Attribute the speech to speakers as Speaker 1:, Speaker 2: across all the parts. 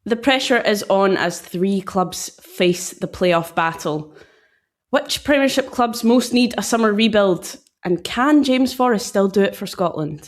Speaker 1: The pressure is on as three clubs face the playoff battle. Which Premiership clubs most need a summer rebuild? And can James Forrest still do it for Scotland?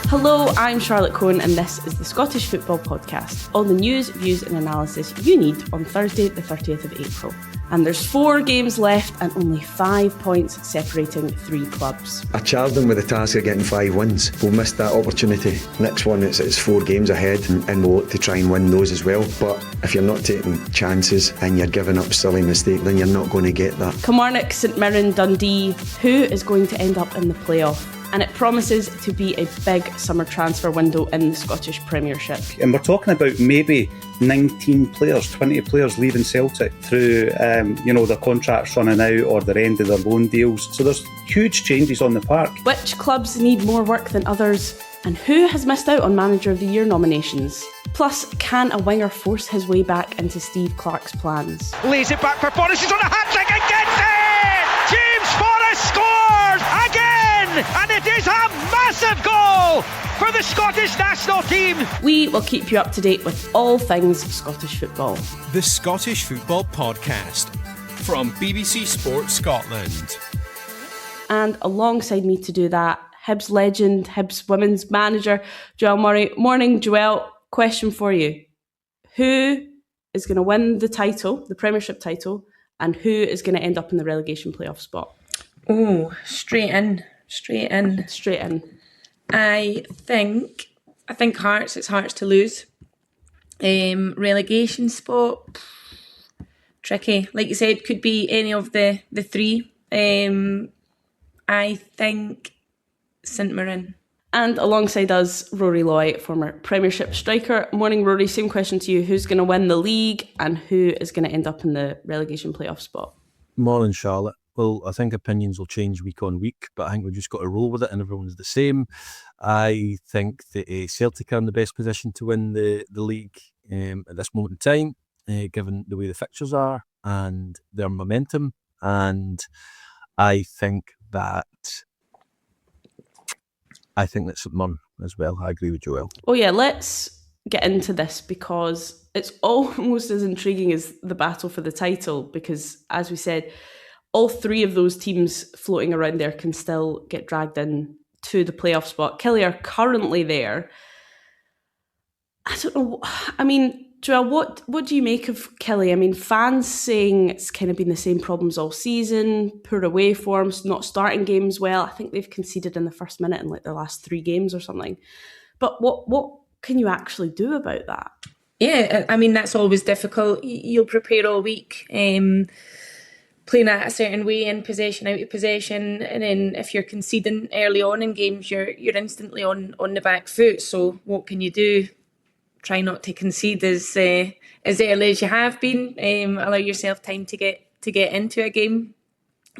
Speaker 1: Hello, I'm Charlotte Cohen and this is the Scottish Football Podcast. All the news, views and analysis you need on Thursday the 30th of April. And there's 4 games left and only 5 points separating 3 clubs.
Speaker 2: I charged them with the task of getting 5 wins. We'll miss that opportunity. Next one, it's 4 games ahead and we'll look to try and win those as well. But if you're not taking chances and you're giving up silly mistakes, then you're not going to get that.
Speaker 1: Kilmarnock, St Mirren, Dundee. Who is going to end up in the playoff? And it promises to be a big summer transfer window in the Scottish Premiership.
Speaker 3: And we're talking about maybe 19 players, 20 players leaving Celtic through, their contracts running out or their end of their loan deals. So there's huge changes on the park. Which
Speaker 1: clubs need more work than others? And who has missed out on Manager of the Year nominations? Plus, can a winger force his way back into Steve Clarke's plans?
Speaker 4: Lays it back for Forrest, he's on a hat-trick and gets it! James Forrest scores again! And it is a massive goal for the Scottish national team.
Speaker 1: We will keep you up to date with all things Scottish football.
Speaker 5: The Scottish Football Podcast from BBC Sports Scotland.
Speaker 1: And alongside me to do that, Hibs legend, Hibs women's manager, Joelle Murray. Morning, Joelle. Question for you. Who is going to win the title, the Premiership title, and who is going to end up in the relegation playoff spot?
Speaker 6: Oh, straight in. I think Hearts. It's Hearts to lose. Relegation spot, tricky. Like you said, could be any of the 3. I think St Mirren.
Speaker 1: And alongside us, Rory Loy, former Premiership striker. Morning, Rory. Same question to you. Who's going to win the league and who is going to end up in the relegation playoff spot?
Speaker 7: Morning, Charlotte. Well, I think opinions will change week on week, but I think we've just got to roll with it and everyone's the same. I think that Celtic are in the best position to win the league at this moment in time, given the way the fixtures are and their momentum. And I think that St Mirren as well. I agree with Joelle.
Speaker 1: Oh yeah, let's get into this because it's almost as intriguing as the battle for the title because, as we said, all 3 of those teams floating around there can still get dragged in to the playoff spot. Killie are currently there. I don't know. I mean, Joelle, what do you make of Killie? I mean, fans saying it's kind of been the same problems all season, poor away forms, not starting games well. I think they've conceded in the first minute in like their last 3 games or something. But what can you actually do about that?
Speaker 6: Yeah, I mean, that's always difficult. You'll prepare all week. Playing at a certain way, in possession, out of possession, and then if you're conceding early on in games, you're instantly on the back foot. So what can you do? Try not to concede as early as you have been. Allow yourself time to get into a game,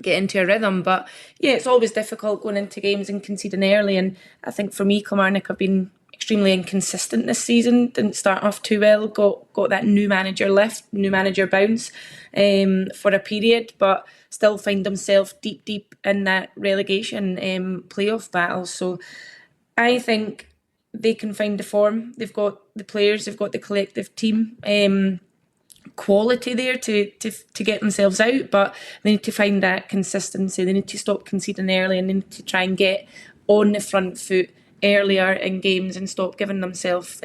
Speaker 6: get into a rhythm. But yeah, it's always difficult going into games and conceding early. And I think for me, Kilmarnock have been extremely inconsistent this season. Didn't start off too well. Got that new manager bounce for a period, but still find themselves deep in that relegation playoff battle. So I think they can find the form. They've got the players. They've got the collective team quality there to get themselves out. But they need to find that consistency. They need to stop conceding early and they need to try and get on the front foot earlier in games and stop giving themselves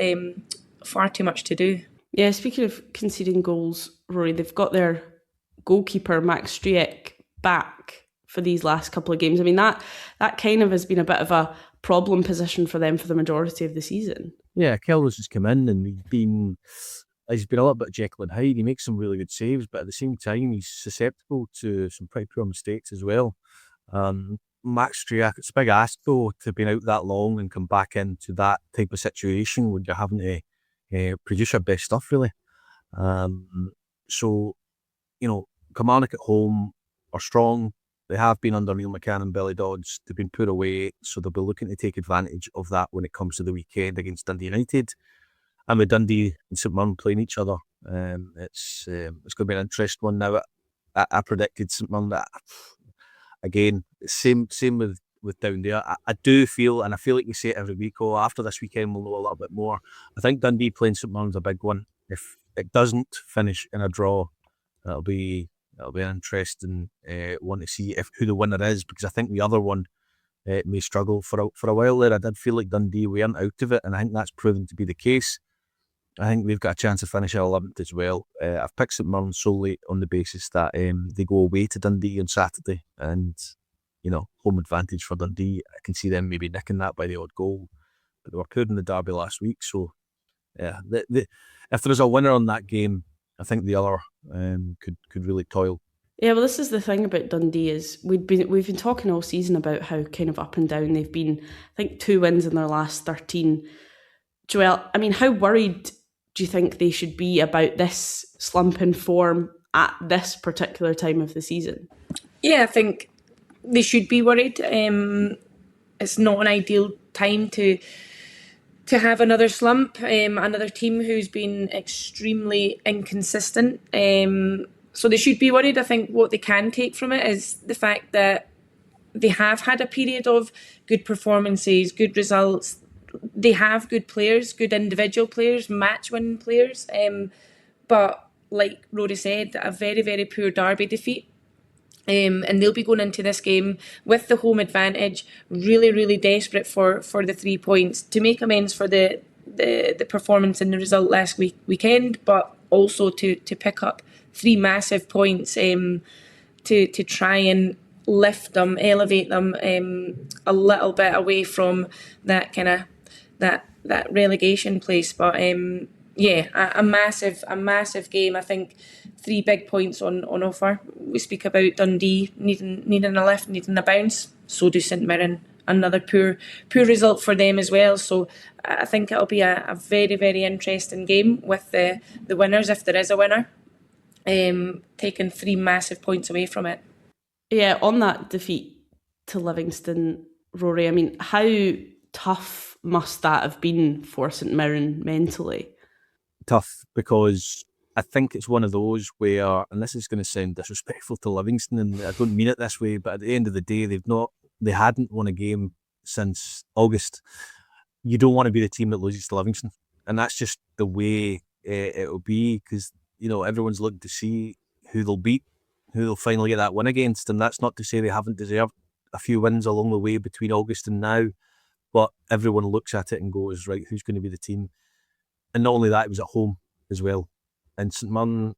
Speaker 6: far too much to do.
Speaker 1: Yeah, speaking of conceding goals, Rory, they've got their goalkeeper Max Striek back for these last couple of games. I mean, that kind of has been a bit of a problem position for them for the majority of the season.
Speaker 7: Yeah, Keller's just come in and he's been a little bit Jekyll and Hyde. He makes some really good saves, but at the same time, he's susceptible to some pretty poor mistakes as well. Max Striek, it's a big ask though to be out that long and come back into that type of situation when you're having to produce your best stuff really. So, Kilmarnock at home are strong. They have been under Neil McCann and Billy Dodds. They've been put away, so they'll be looking to take advantage of that when it comes to the weekend against Dundee United. And with Dundee and St Mirren playing each other, it's going to be an interesting one now. I predicted St Mirren that. Again, same with down there. I do feel, and I feel like you say it every week, after this weekend we'll know a little bit more. I think Dundee playing St Mirren's a big one. If it doesn't finish in a draw, it'll be an interesting one to see who the winner is, because I think the other one may struggle for a while there. I did feel like Dundee weren't out of it, and I think that's proven to be the case. I think they've got a chance of finishing 11th as well. I've picked St Mirren solely on the basis that they go away to Dundee on Saturday, and home advantage for Dundee. I can see them maybe nicking that by the odd goal, but they were poor in the derby last week. So yeah, if there's a winner on that game, I think the other could really toil.
Speaker 1: Yeah, well, this is the thing about Dundee is we've been talking all season about how kind of up and down they've been. I think 2 wins in their last 13. Joelle, I mean, how worried do you think they should be about this slump in form at this particular time of the season?
Speaker 6: Yeah, I think they should be worried. It's not an ideal time to have another slump, another team who's been extremely inconsistent. So they should be worried. I think what they can take from it is the fact that they have had a period of good performances, good results. They have good players, good individual players, match-winning players. But like Rory said, a very, very poor derby defeat. And they'll be going into this game with the home advantage, really, really desperate for the 3 points to make amends for the performance and the result last weekend, but also to pick up 3 massive points to try and lift them, elevate them a little bit away from that kind of that relegation place. But a massive game. I think 3 big points on offer. We speak about Dundee needing a lift, needing a bounce. So do St Mirren. Another poor result for them as well. So I think it'll be a very, very interesting game with the winners, if there is a winner, taking 3 massive points away from it.
Speaker 1: Yeah, on that defeat to Livingston, Rory, I mean, how tough must that have been for St Mirren mentally?
Speaker 7: Tough, because I think it's one of those where, and this is going to sound disrespectful to Livingston, and I don't mean it this way, but at the end of the day, they hadn't won a game since August. You don't want to be the team that loses to Livingston, and that's just the way it'll be, because everyone's looking to see who they'll beat, who they'll finally get that win against, and that's not to say they haven't deserved a few wins along the way between August and now, but everyone looks at it and goes, right, who's going to be the team? And not only that, it was at home as well. And St Mirren,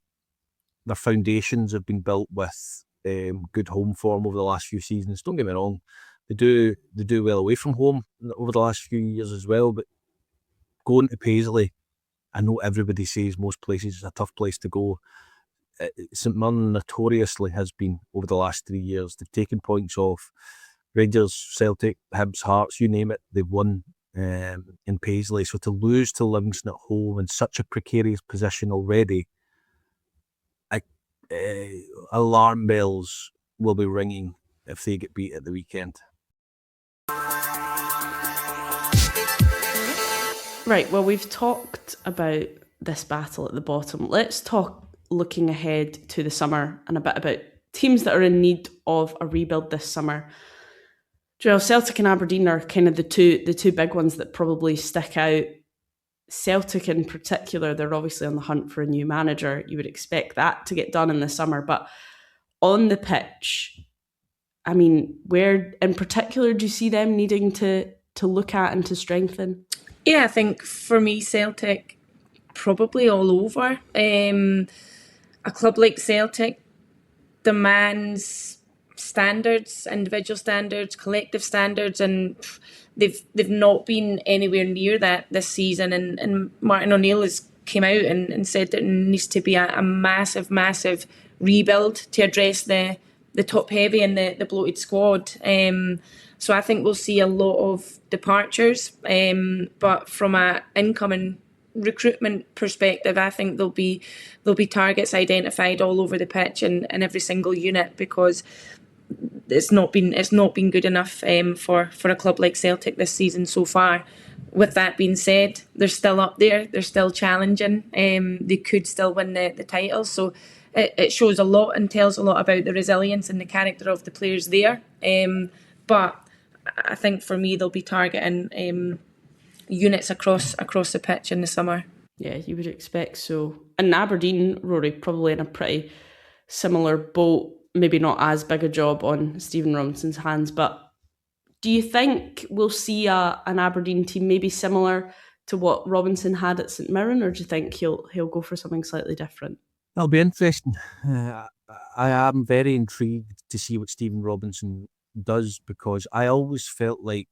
Speaker 7: their foundations have been built with good home form over the last few seasons. Don't get me wrong, they do well away from home over the last few years as well, but going to Paisley, I know everybody says most places is a tough place to go. St Mirren notoriously has been over the last 3 years. They've taken points off Rangers, Celtic, Hibs, Hearts, you name it, they've won in Paisley. So to lose to Livingston at home in such a precarious position already, alarm bells will be ringing if they get beat at the weekend.
Speaker 1: Right, well, we've talked about this battle at the bottom. Let's talk looking ahead to the summer and a bit about teams that are in need of a rebuild this summer. Joelle, Celtic and Aberdeen are kind of the two big ones that probably stick out. Celtic in particular, they're obviously on the hunt for a new manager. You would expect that to get done in the summer, but on the pitch, I mean, where in particular do you see them needing to look at and to strengthen?
Speaker 6: Yeah, I think for me, Celtic, probably all over. A club like Celtic demands standards, individual standards, collective standards, and they've not been anywhere near that this season. And Martin O'Neill has came out and said that it needs to be a massive rebuild to address the top heavy and the bloated squad. So I think we'll see a lot of departures, but from a incoming recruitment perspective, I think there'll be targets identified all over the pitch and every single unit, because it's not been good enough for a club like Celtic this season so far. With that being said, they're still up there, they're still challenging, they could still win the title. So it shows a lot and tells a lot about the resilience and the character of the players there. But I think for me they'll be targeting units across the pitch in the summer.
Speaker 1: Yeah, you would expect so. And Aberdeen, Rory, probably in a pretty similar boat, maybe not as big a job on Stephen Robinson's hands, but do you think we'll see an Aberdeen team maybe similar to what Robinson had at St Mirren, or do you think he'll go for something slightly different?
Speaker 7: That'll be interesting. I am very intrigued to see what Stephen Robinson does, because I always felt like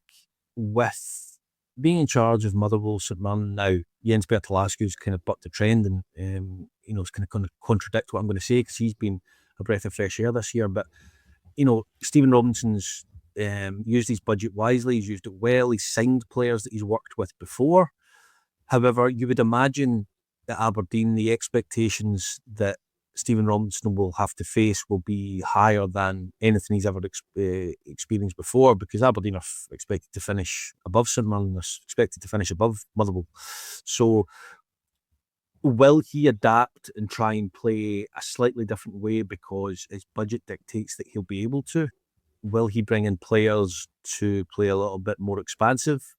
Speaker 7: with being in charge of Motherwell, St Mirren now, Jens Bertolascu's kind of bucked the trend, and it's kind of contradict what I'm going to say because he's been a breath of fresh air this year. But Stephen Robinson's used his budget wisely. He's used it well. He's signed players that he's worked with before. However, you would imagine at Aberdeen, the expectations that Stephen Robinson will have to face will be higher than anything he's ever experienced before, because Aberdeen are expected to finish above St Mirren, are expected to finish above Motherwell. So will he adapt and try and play a slightly different way because his budget dictates that he'll be able to? Will he bring in players to play a little bit more expansive?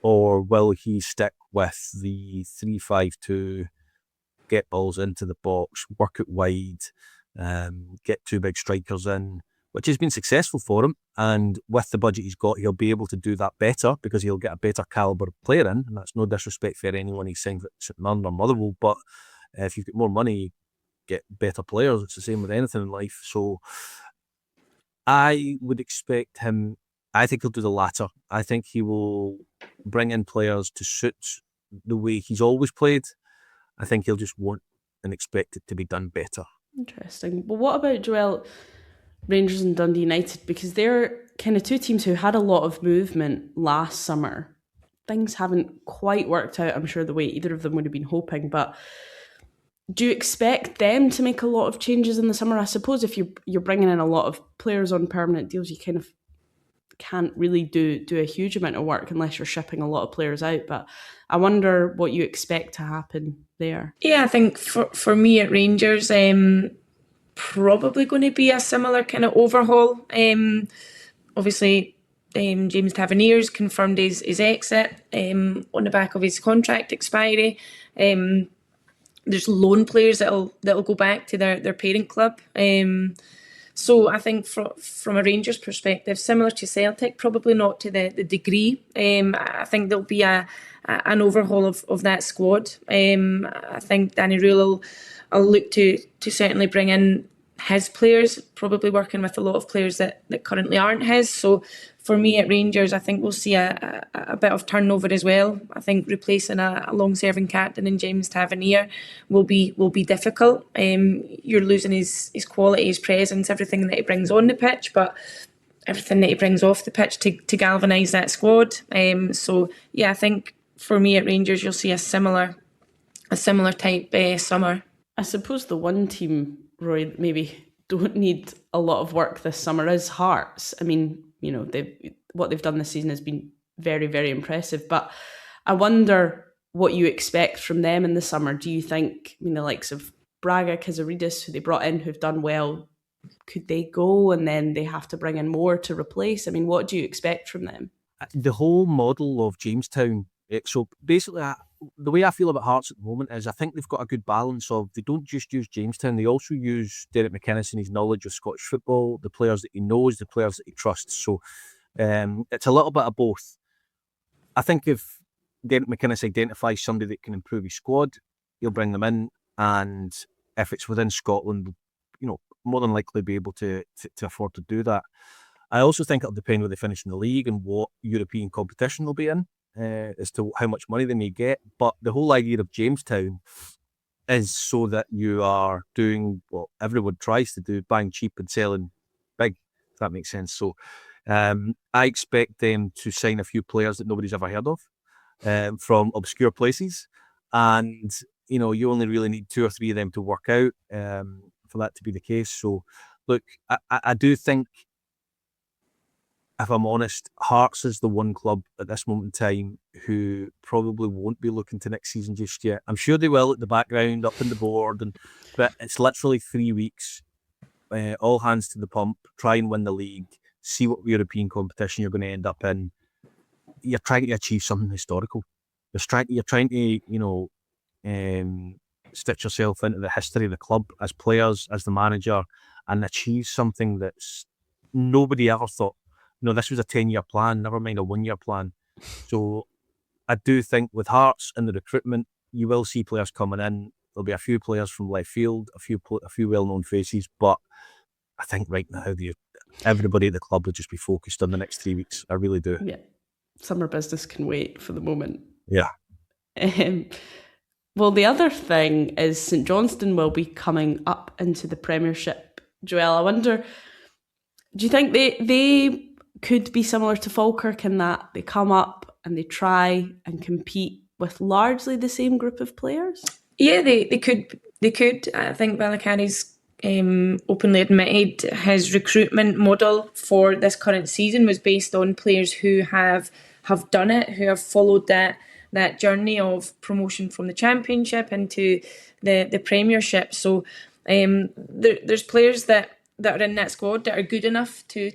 Speaker 7: Or will he stick with the 3-5-2, get balls into the box, work it wide, get two big strikers in, which has been successful for him. And with the budget he's got, he'll be able to do that better because he'll get a better calibre player in. And that's no disrespect for anyone he's signed at St Mirren or Motherwell, but if you get more money, you get better players. It's the same with anything in life. So I would expect him, I think he'll do the latter. I think he will bring in players to suit the way he's always played. I think he'll just want and expect it to be done better.
Speaker 1: Interesting. Well, what about Joelle, Rangers and Dundee United? Because they're kind of two teams who had a lot of movement last summer. Things haven't quite worked out, I'm sure, the way either of them would have been hoping. But do you expect them to make a lot of changes in the summer? I suppose if you're bringing in a lot of players on permanent deals, you kind of can't really do a huge amount of work unless you're shipping a lot of players out. But I wonder what you expect to happen there.
Speaker 6: Yeah, I think for me at Rangers, probably going to be a similar kind of overhaul. Obviously, James Tavernier's confirmed his exit on the back of his contract expiry. There's loan players that'll go back to their parent club. So I think from a Rangers perspective, similar to Celtic, probably not to the degree. I think there'll be an overhaul of that squad. I think Danny Rule will look to certainly bring in his players, probably working with a lot of players that currently aren't his. So for me at Rangers, I think we'll see a bit of turnover as well. I think replacing a long-serving captain in James Tavernier will be difficult. You're losing his quality, his presence, everything that he brings on the pitch, but everything that he brings off the pitch to galvanise that squad. So yeah, I think for me at Rangers, you'll see a similar type summer.
Speaker 1: I suppose the one team, Roy, that maybe don't need a lot of work this summer is Hearts. I mean, what they've done this season has been very, very impressive. But I wonder what you expect from them in the summer. Do you think, the likes of Braga, Kazaridis, who they brought in, who've done well, could they go and then they have to bring in more to replace? I mean, what do you expect from them?
Speaker 7: The whole model of Jamestown, so basically the way I feel about Hearts at the moment is I think they've got a good balance of, they don't just use Jamestown, they also use Derek McInnes and his knowledge of Scottish football, the players that he knows, the players that he trusts. So it's a little bit of both. I think if Derek McInnes identifies somebody that can improve his squad, he'll bring them in, and if it's within Scotland, more than likely be able to afford to do that. I also think it'll depend where they finish in the league and what European competition they'll be in. As to how much money they may get. But the whole idea of Jamestown is so that you are doing what everyone tries to do, buying cheap and selling big, if that makes sense. So I expect them to sign a few players that nobody's ever heard of from obscure places. And, you only really need 2 or 3 of them to work out for that to be the case. So, look, I do think, if I'm honest, Hearts is the one club at this moment in time who probably won't be looking to next season just yet. I'm sure they will at the background, up on the board, but it's literally 3 weeks, all hands to the pump, try and win the league, see what European competition you're going to end up in. You're trying to achieve something historical. You're trying to, stitch yourself into the history of the club as players, as the manager, and achieve something that's nobody ever thought. This was a 10-year plan, never mind a 1-year plan. So I do think with Hearts and the recruitment, you will see players coming in. There'll be a few players from left field, a few well-known faces, but I think right now everybody at the club will just be focused on the next 3 weeks. I really do.
Speaker 1: Yeah, summer business can wait for the moment.
Speaker 7: Yeah.
Speaker 1: Well, the other thing is St Johnstone will be coming up into the Premiership. Joelle, I wonder, do you think they could be similar to Falkirk in that they come up and they try and compete with largely the same group of players?
Speaker 6: Yeah, they could. I think Balakari's openly admitted his recruitment model for this current season was based on players who have done it, who have followed that journey of promotion from the Championship into the Premiership. So there's players that are in that squad that are good enough to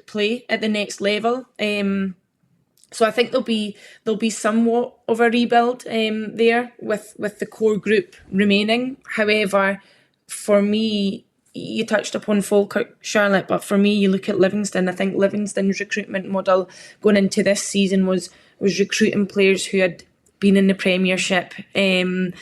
Speaker 6: play at the next level. So I think there'll be somewhat of a rebuild there with the core group remaining. However, for me, you touched upon Falkirk, Charlotte, but for me, you look at Livingston. I think Livingston's recruitment model going into this season was recruiting players who had been in the Premiership, and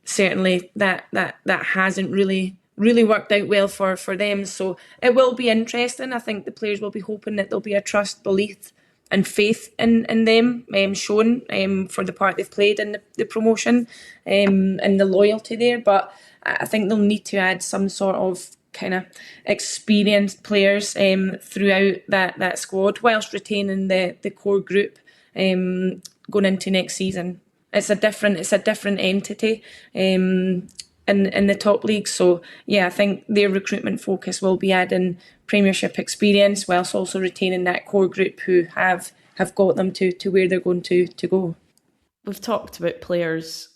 Speaker 6: certainly that hasn't really worked out well for them. So it will be interesting. I think the players will be hoping that there'll be a trust, belief and faith in them shown for the part they've played in the promotion, and the loyalty there. But I think they'll need to add some sort of kind of experienced players throughout that squad, whilst retaining the core group going into next season. It's a different entity in the top league. So yeah, I think their recruitment focus will be adding Premiership experience whilst also retaining that core group who have got them to where they're going to go.
Speaker 1: We've talked about players.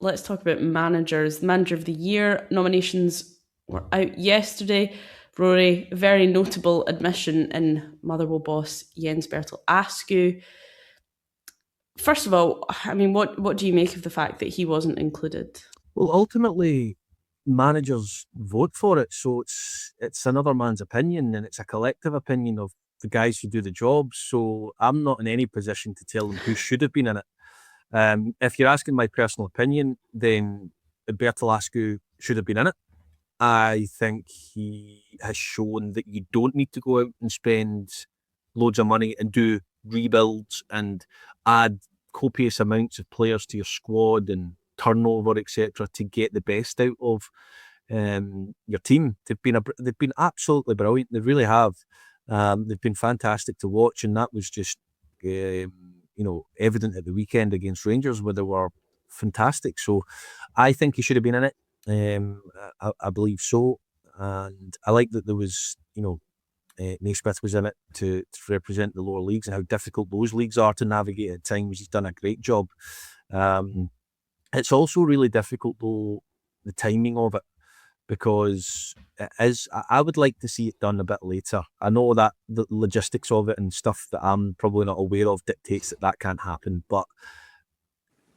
Speaker 1: Let's talk about managers. The Manager of the Year nominations were out yesterday. Rory, very notable admission in Motherwell boss Jens Bertel Askew. First of all, I mean, what do you make of the fact that he wasn't included?
Speaker 7: Well, ultimately, managers vote for it, so it's another man's opinion, and it's a collective opinion of the guys who do the job. So I'm not in any position to tell them who should have been in it. If you're asking my personal opinion, then Bertel Askew should have been in it. I think he has shown that you don't need to go out and spend loads of money and do rebuilds and add copious amounts of players to your squad and turnover, etc., to get the best out of your team. They've been absolutely brilliant. They really have. They've been fantastic to watch, and that was just evident at the weekend against Rangers, where they were fantastic. So I think he should have been in it. I believe so, and I like that there was Naismith was in it to represent the lower leagues and how difficult those leagues are to navigate at times. He's done a great job. It's also really difficult though, the timing of it, because it is. I would like to see it done a bit later. I know that the logistics of it and stuff that I'm probably not aware of dictates that can't happen, but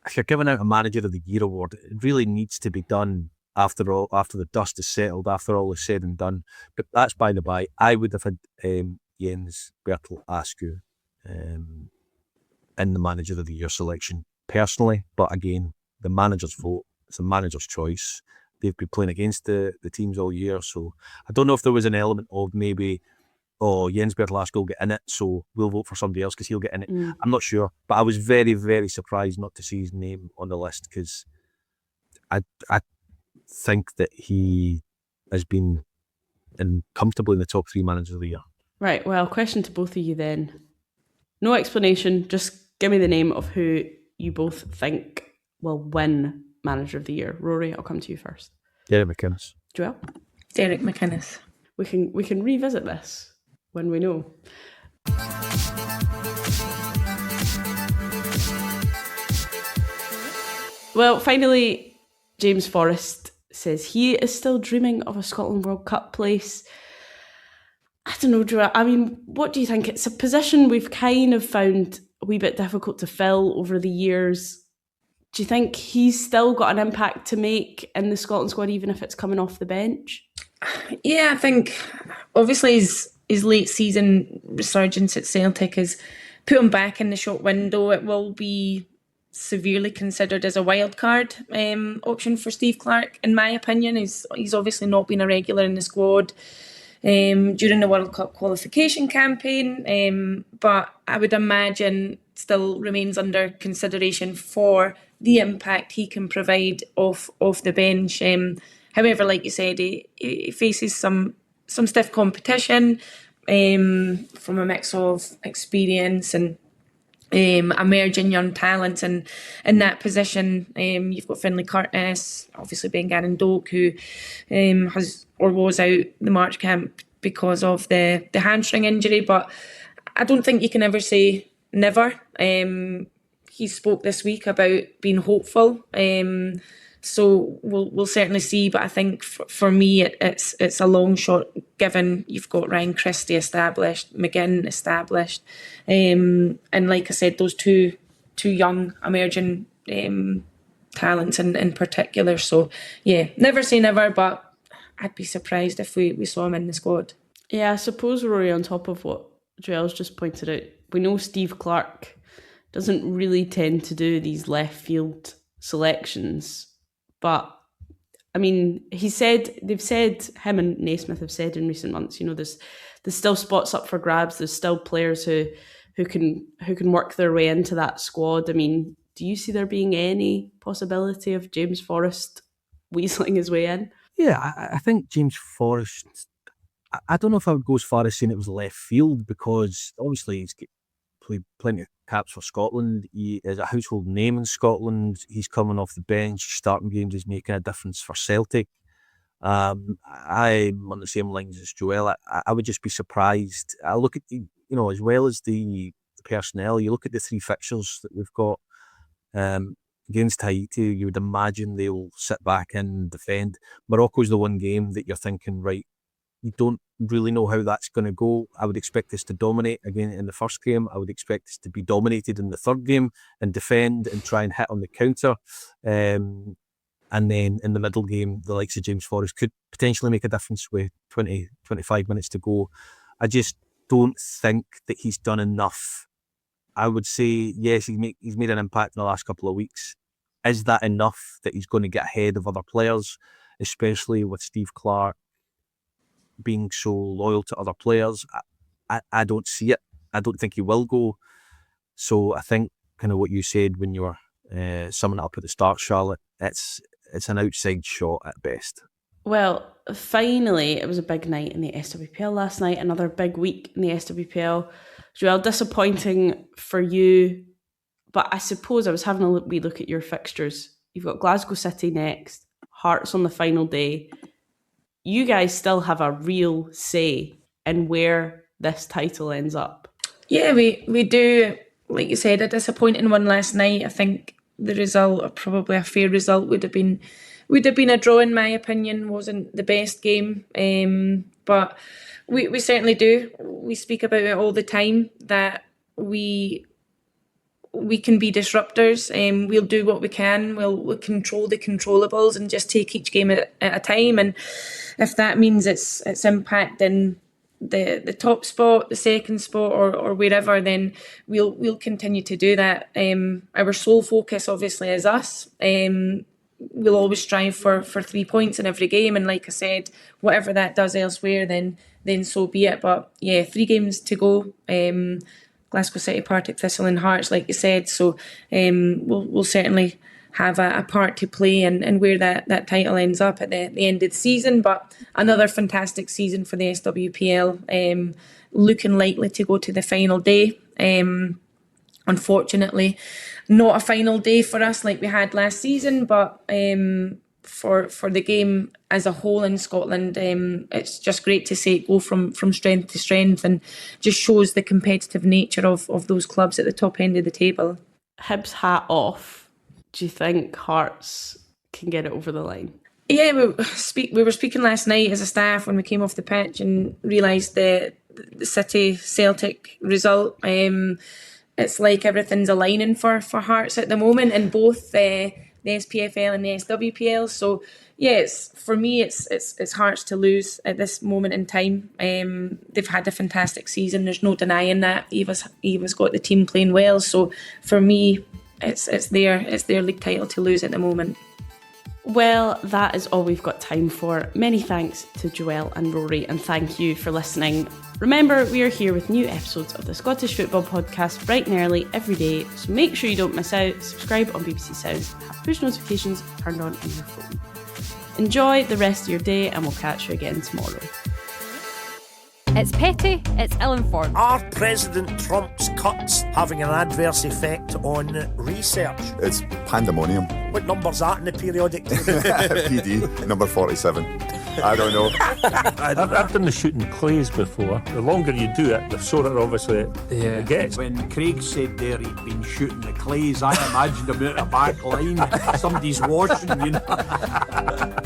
Speaker 7: if you're giving out a Manager of the Year award, it really needs to be done after the dust is settled, after all is said and done. But that's by the by. I would have had Jens Bertel Askew in the Manager of the Year selection personally, but again, the manager's vote, it's a manager's choice. They've been playing against the teams all year, so I don't know if there was an element of maybe, Jens Bertel Askew will get in it, so we'll vote for somebody else because he'll get in it. I'm not sure, but I was very, very surprised not to see his name on the list, because I think that he has been comfortably in the top 3 managers of the year. Right,
Speaker 1: well, question to both of you then. No explanation, just give me the name of who you both think will win Manager of the Year. Rory, I'll come to you first.
Speaker 7: Derek McInnes.
Speaker 1: Joelle?
Speaker 6: Derek McInnes.
Speaker 1: We can revisit this when we know. Well, finally, James Forrest says he is still dreaming of a Scotland World Cup place. I don't know, Joelle. I mean, what do you think? It's a position we've kind of found a wee bit difficult to fill over the years. Do you think he's still got an impact to make in the Scotland squad, even if it's coming off the bench?
Speaker 6: Yeah, I think obviously his late season resurgence at Celtic has put him back in the short window. It will be severely considered as a wild card option for Steve Clarke, in my opinion. He's obviously not been a regular in the squad during the World Cup qualification campaign, but I would imagine still remains under consideration for the impact he can provide off the bench. However, like you said, he faces some stiff competition from a mix of experience and emerging young talents, and in that position you've got Finlay Curtis, obviously Ben Gannon Doak, who has or was out the March camp because of the hamstring injury, but I don't think you can ever say never. He spoke this week about being hopeful, so we'll certainly see. But I think for me it's a long shot, given you've got Ryan Christie established, McGinn established, and like I said, those two young emerging talents in particular. So yeah, never say never, but I'd be surprised if we saw him in the squad.
Speaker 1: Yeah, I suppose, Rory, on top of what Joelle's just pointed out, we know Steve Clarke doesn't really tend to do these left field selections. But, I mean, they've said, him and Naismith have said in recent months, there's still spots up for grabs. There's still players who can work their way into that squad. I mean, do you see there being any possibility of James Forrest weaseling his way in?
Speaker 7: Yeah, I think James Forrest, I don't know if I would go as far as saying it was left field, because obviously he's played plenty of caps for Scotland. He is a household name in Scotland. He's coming off the bench, starting games, he's making a difference for Celtic. I'm on the same lines as Joelle. I would just be surprised. I look at as well as the personnel, you look at the three fixtures that we've got against Haiti, you would imagine they'll sit back and defend. Morocco's the one game that you're thinking, right, you don't really know how that's going to go. I would expect us to dominate again in the first game. I would expect us to be dominated in the third game and defend and try and hit on the counter. And then in the middle game, the likes of James Forrest could potentially make a difference with 20-25 minutes to go. I just don't think that he's done enough. I would say, yes, he's made an impact in the last couple of weeks. Is that enough that he's going to get ahead of other players, especially with Steve Clarke being so loyal to other players? I don't see it. I don't think he will go. So I think kind of what you said when you were summing it up at the start, Charlotte, it's an outside shot at best.
Speaker 1: Well, finally, it was a big night in the SWPL last night, another big week in the SWPL. Joelle, disappointing for you, but I suppose I was having a wee look at your fixtures. You've got Glasgow City next, Hearts on the final day. You guys still have a real say in where this title ends up.
Speaker 6: Yeah, we do. Like you said, a disappointing one last night. I think the result, or probably a fair result, would have been a draw, in my opinion. Wasn't the best game, but we certainly do. We speak about it all the time, that we can be disruptors, and we'll do what we can. We'll control the controllables and just take each game at a time. And if that means it's impacting the top spot, the second spot, or wherever, then we'll continue to do that. Our sole focus, obviously, is us. We'll always strive for 3 points in every game, and like I said, whatever that does elsewhere, then so be it. But yeah, 3 games to go. Glasgow City, Partick Thistle and Hearts, like you said. So we'll certainly have a part to play in where that title ends up at the end of the season. But another fantastic season for the SWPL, looking likely to go to the final day. Unfortunately, not a final day for us like we had last season, but for the game as a whole in Scotland, it's just great to see it go from strength to strength, and just shows the competitive nature of those clubs at the top end of the table.
Speaker 1: Hibs hat off. Do you think Hearts can get it over the line?
Speaker 6: Yeah, we were speaking last night as a staff when we came off the pitch and realised the City Celtic result. It's like everything's aligning for Hearts at the moment in both the SPFL and the SWPL. So yeah, for me it's Hearts to lose at this moment in time. They've had a fantastic season. There's no denying that. Eva's got the team playing well. So for me, it's their league title to lose at the moment.
Speaker 1: Well, that is all we've got time for. Many thanks to Joelle and Rory, and thank you for listening. Remember, we are here with new episodes of the Scottish Football Podcast bright and early every day, so make sure you don't miss out. Subscribe on BBC Sounds, have push notifications turned on your phone. Enjoy the rest of your day, and we'll catch you again tomorrow.
Speaker 8: It's petty, it's ill-informed.
Speaker 9: Are President Trump's cuts having an adverse effect on research?
Speaker 10: It's pandemonium.
Speaker 9: What number's that in the periodic table?
Speaker 10: PD, number 47. I don't know.
Speaker 11: I've done the shooting clays before. The longer you do it, the sorer obviously it gets.
Speaker 12: When Craig said there he'd been shooting the clays, I imagined him out a back line. Somebody's washing, you know.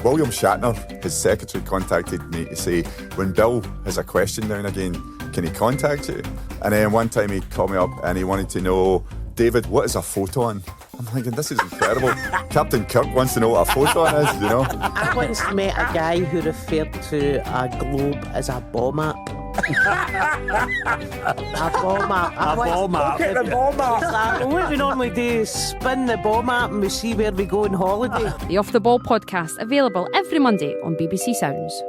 Speaker 10: William Shatner, his secretary, contacted me to say, when Bill has a question now and again, can he contact you? And then one time he called me up and he wanted to know, David, what is a photon? I'm thinking, this is incredible. Captain Kirk wants to know what a photon is, you know.
Speaker 13: I once met a guy who referred to a globe as a ball map. A ball map.
Speaker 12: A ball map. Look at the ball map.
Speaker 13: What we normally do is spin the ball map and we see where we go on holiday.
Speaker 8: The Off the Ball podcast, available every Monday on BBC Sounds.